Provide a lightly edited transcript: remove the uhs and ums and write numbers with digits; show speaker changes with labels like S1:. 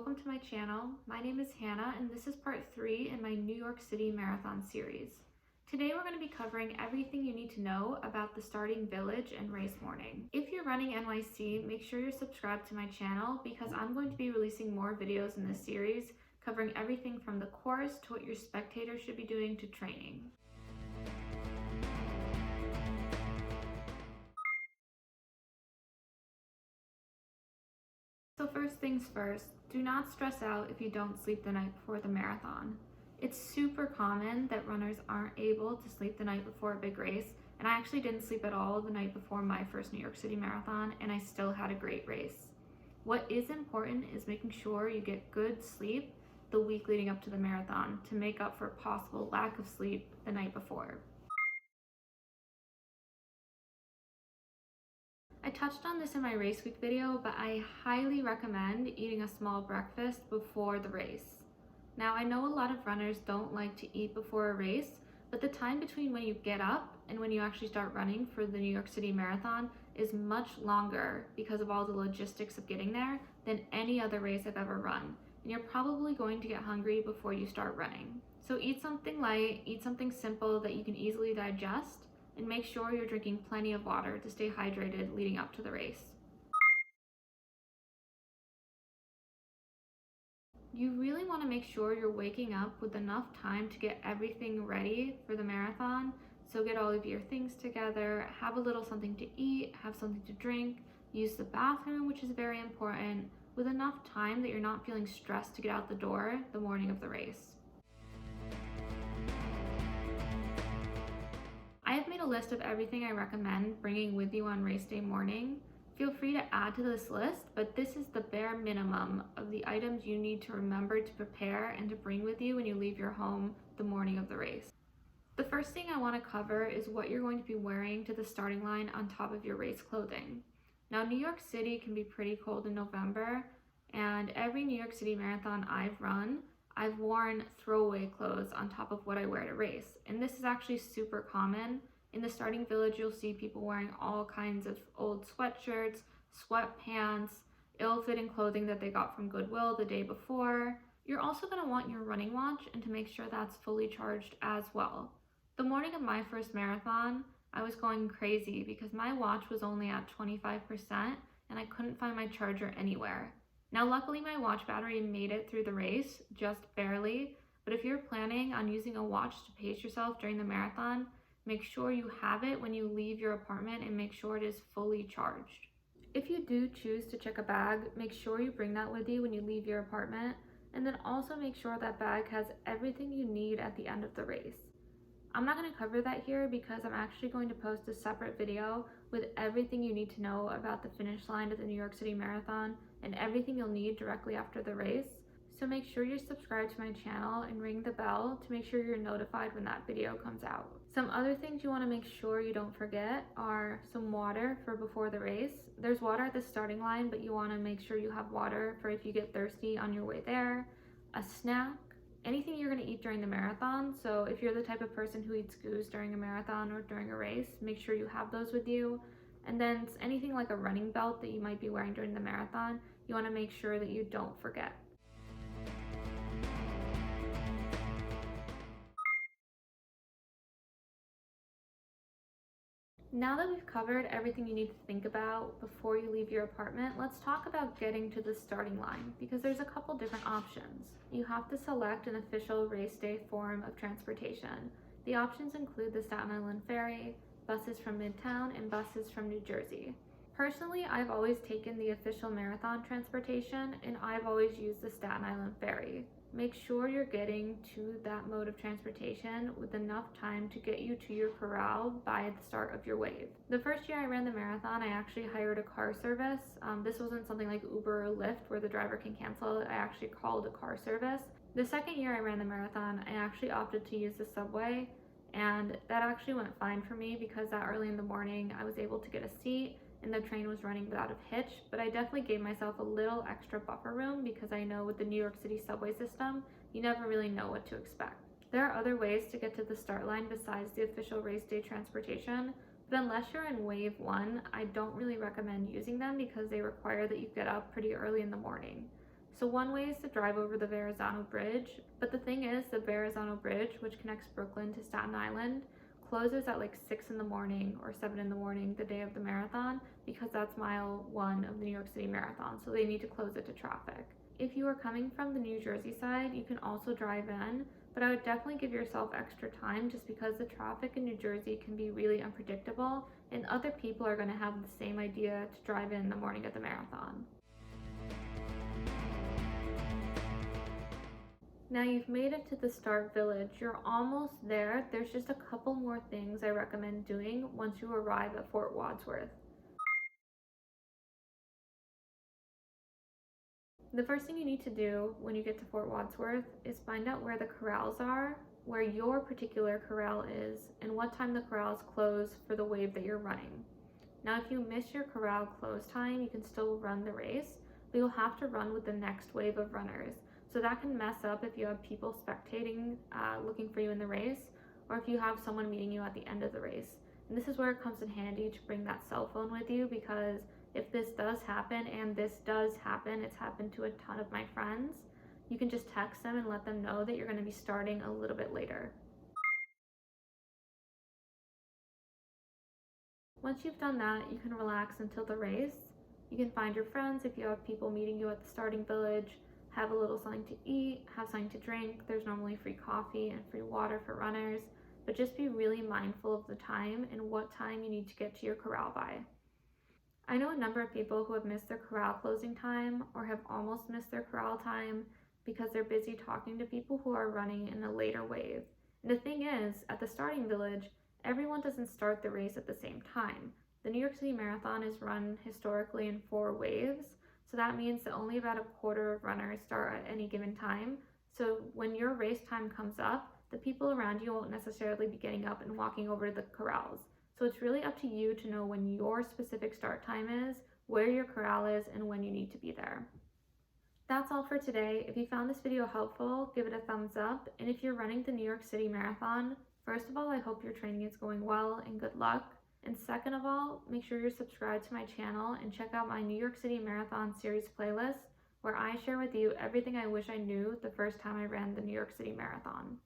S1: welcome to my channel. My name is Hannah and this is part 3 in my New York City Marathon series. Today we're going to be covering everything you need to know about the starting village and race morning. If you're running NYC, make sure you're subscribed to my channel because I'm going to be releasing more videos in this series covering everything from the course to what your spectators should be doing to training. So first things first, do not stress out if you don't sleep the night before the marathon. It's super common that runners aren't able to sleep the night before a big race, and I actually didn't sleep at all the night before my first New York City Marathon, and I still had a great race. What is important is making sure you get good sleep the week leading up to the marathon to make up for possible lack of sleep the night before. I touched on this in my race week video, but I highly recommend eating a small breakfast before the race. Now, I know a lot of runners don't like to eat before a race, but the time between when you get up and when you actually start running for the New York City Marathon is much longer because of all the logistics of getting there than any other race I've ever run. And you're probably going to get hungry before you start running. So eat something light, eat something simple that you can easily digest, and make sure you're drinking plenty of water to stay hydrated leading up to the race. You really want to make sure you're waking up with enough time to get everything ready for the marathon. So get all of your things together, have a little something to eat, have something to drink, use the bathroom, which is very important, with enough time that you're not feeling stressed to get out the door the morning of the race. I have made a list of everything I recommend bringing with you on race day morning. Feel free to add to this list, but this is the bare minimum of the items you need to remember to prepare and to bring with you when you leave your home the morning of the race. The first thing I want to cover is what you're going to be wearing to the starting line on top of your race clothing. Now, New York City can be pretty cold in November, and every New York City marathon I've run, I've worn throwaway clothes on top of what I wear to race. And this is actually super common. In the starting village, you'll see people wearing all kinds of old sweatshirts, sweatpants, ill-fitting clothing that they got from Goodwill the day before. You're also going to want your running watch and to make sure that's fully charged as well. The morning of my first marathon, I was going crazy because my watch was only at 25% and I couldn't find my charger anywhere. Now, luckily my watch battery made it through the race, just barely, but if you're planning on using a watch to pace yourself during the marathon, make sure you have it when you leave your apartment and make sure it is fully charged. If you do choose to check a bag, make sure you bring that with you when you leave your apartment, and then also make sure that bag has everything you need at the end of the race. I'm not going to cover that here because I'm actually going to post a separate video with everything you need to know about the finish line of the New York City Marathon and everything you'll need directly after the race. So make sure you're subscribed to my channel and ring the bell to make sure you're notified when that video comes out. Some other things you want to make sure you don't forget are some water for before the race. There's water at the starting line, but you want to make sure you have water for if you get thirsty on your way there. A snack, anything you're going to eat during the marathon. So if you're the type of person who eats goos during a marathon or during a race, make sure you have those with you. And then anything like a running belt that you might be wearing during the marathon, you want to make sure that you don't forget. Now that we've covered everything you need to think about before you leave your apartment, let's talk about getting to the starting line because there's a couple different options. You have to select an official race day form of transportation. The options include the Staten Island ferry, buses from Midtown, and buses from New Jersey. Personally, I've always taken the official marathon transportation and I've always used the Staten Island ferry. Make sure you're getting to that mode of transportation with enough time to get you to your corral by the start of your wave. The first year I ran the marathon, I actually hired a car service. This wasn't something like Uber or Lyft where the driver can cancel it. I actually called a car service. The second year I ran the marathon, I actually opted to use the subway, and that actually went fine for me because that early in the morning I was able to get a seat and the train was running without a hitch, but I definitely gave myself a little extra buffer room because I know with the New York City subway system, you never really know what to expect. There are other ways to get to the start line besides the official race day transportation, but unless you're in wave 1, I don't really recommend using them because they require that you get up pretty early in the morning. So one way is to drive over the Verrazano Bridge, but the thing is, the Verrazano Bridge, which connects Brooklyn to Staten Island, closes at like 6 in the morning or 7 in the morning the day of the marathon, because that's mile 1 of the New York City Marathon, so they need to close it to traffic. If you are coming from the New Jersey side, you can also drive in, but I would definitely give yourself extra time, just because the traffic in New Jersey can be really unpredictable and other people are going to have the same idea to drive in the morning of the marathon. Now you've made it to the start village, you're almost there. There's just a couple more things I recommend doing once you arrive at Fort Wadsworth. The first thing you need to do when you get to Fort Wadsworth is find out where the corrals are, where your particular corral is, and what time the corrals close for the wave that you're running. Now if you miss your corral close time, you can still run the race, but you'll have to run with the next wave of runners. So that can mess up if you have people spectating, looking for you in the race, or if you have someone meeting you at the end of the race. And this is where it comes in handy to bring that cell phone with you, because if this does happen, and this does happen, it's happened to a ton of my friends, you can just text them and let them know that you're going to be starting a little bit later. Once you've done that, you can relax until the race. You can find your friends if you have people meeting you at the starting village, have a little something to eat, have something to drink. There's normally free coffee and free water for runners, but just be really mindful of the time and what time you need to get to your corral by. I know a number of people who have missed their corral closing time or have almost missed their corral time because they're busy talking to people who are running in a later wave. And the thing is, at the starting village, everyone doesn't start the race at the same time. The New York City Marathon is run historically in 4 waves, so that means that only about a quarter of runners start at any given time. So when your race time comes up, the people around you won't necessarily be getting up and walking over to the corrals. So it's really up to you to know when your specific start time is, where your corral is, and when you need to be there. That's all for today. If you found this video helpful, give it a thumbs up. And if you're running the New York City Marathon, first of all, I hope your training is going well and good luck. And second of all, make sure you're subscribed to my channel and check out my New York City Marathon series playlist, where I share with you everything I wish I knew the first time I ran the New York City Marathon.